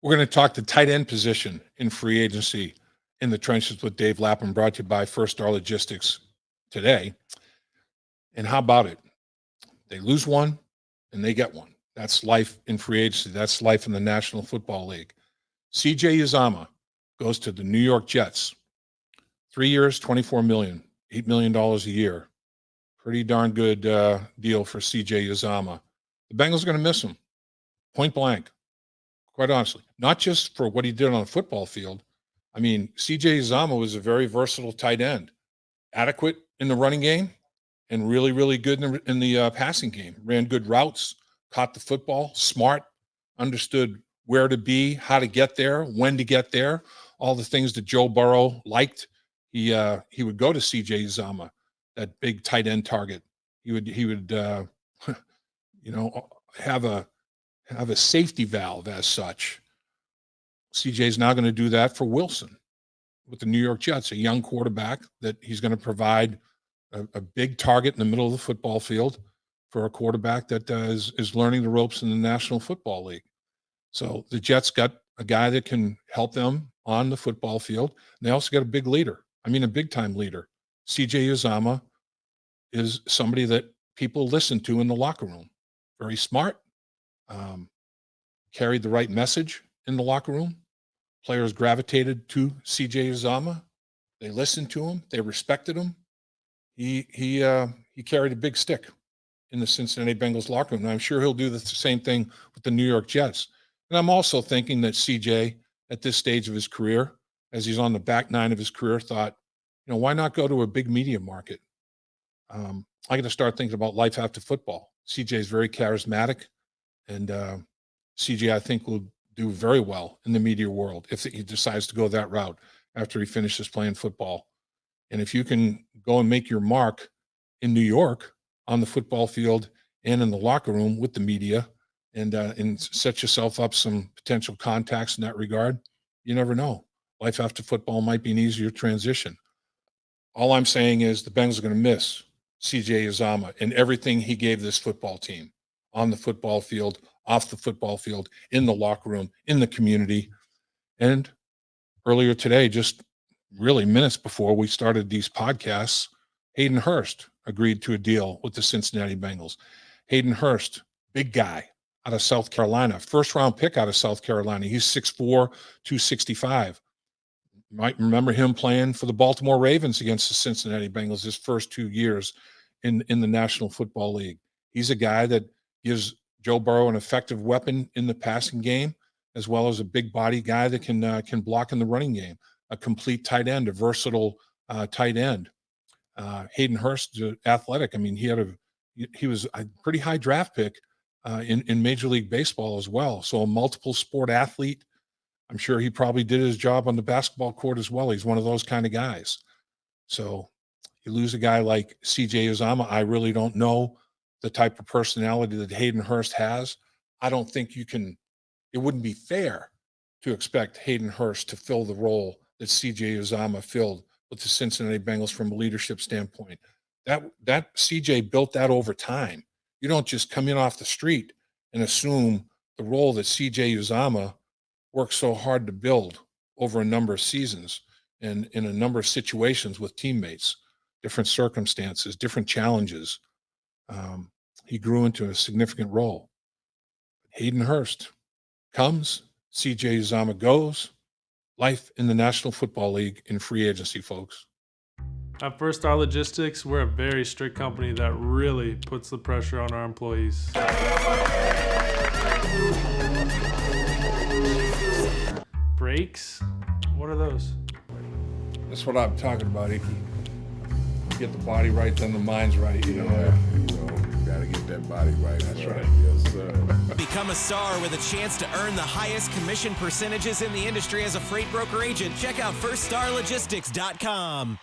We're going to talk the tight end position in free agency in the trenches with Dave Lapham, brought to you by First Star Logistics today. And how about it? They lose one and they get one. That's life in free agency. That's life in the National Football League. CJ Uzomah goes to the New York Jets. 3 years, $24 million, $8 million a year. Pretty darn good deal for CJ Uzomah. The Bengals are going to miss him, point blank. Quite honestly, not just for what he did on the football field. I mean, CJ Uzomah was a very versatile tight end, adequate in the running game and really, really good in the passing game. Ran good routes, caught the football, smart, understood where to be, how to get there, when to get there, all the things that Joe Burrow liked. He would go to CJ Uzomah, that big tight end target. He would have a safety valve as such. CJ's now going to do that for Wilson with the New York Jets, a young quarterback that he's going to provide a big target in the middle of the football field for a quarterback that is learning the ropes in the National Football League. So the Jets got a guy that can help them on the football field. And they also got a big leader. I mean, a big-time leader. CJ Uzomah is somebody that people listen to in the locker room. Very smart. Carried the right message in the locker room. Players gravitated to CJ Uzomah. They listened to him. They respected him. He carried a big stick in the Cincinnati Bengals locker room. And I'm sure he'll do the same thing with the New York Jets. And I'm also thinking that CJ, at this stage of his career, as he's on the back nine of his career, thought, why not go to a big media market? I got to start thinking about life after football. CJ is very charismatic. And CJ, I think, will do very well in the media world if he decides to go that route after he finishes playing football. And if you can go and make your mark in New York on the football field and in the locker room with the media and set yourself up some potential contacts in that regard, you never know. Life after football might be an easier transition. All I'm saying is the Bengals are going to miss CJ Uzomah and everything he gave this football team on the football field, off the football field, in the locker room, in the community. And earlier today, just really minutes before we started these podcasts, Hayden Hurst agreed to a deal with the Cincinnati Bengals. Hayden Hurst, big guy out of South Carolina, first-round pick out of South Carolina. He's 6'4", 265. You might remember him playing for the Baltimore Ravens against the Cincinnati Bengals his first 2 years in the National Football League. He's a guy that gives Joe Burrow an effective weapon in the passing game, as well as a big body guy that can block in the running game, a complete tight end, a versatile tight end. Hayden Hurst, athletic. I mean, he was a pretty high draft pick in Major League Baseball as well. So a multiple sport athlete. I'm sure he probably did his job on the basketball court as well. He's one of those kind of guys. So you lose a guy like CJ Uzomah. I really don't know the type of personality that Hayden Hurst has. I don't think it wouldn't be fair to expect Hayden Hurst to fill the role that CJ Uzomah filled with the Cincinnati Bengals from a leadership standpoint. That CJ built that over time. You don't just come in off the street and assume the role that CJ Uzomah worked so hard to build over a number of seasons and in a number of situations with teammates, different circumstances, different challenges. He grew into a significant role. Hayden Hurst comes, CJ Uzomah goes. Life in the National Football League in free agency, folks. At First Star Logistics, we're a very strict company that really puts the pressure on our employees. Breaks? What are those? That's what I'm talking about, Icky. Get the body right, then the mind's right. Gotta get that body right. That's right. Yes, sir. Become a star with a chance to earn the highest commission percentages in the industry as a freight broker agent. Check out FirstStarLogistics.com.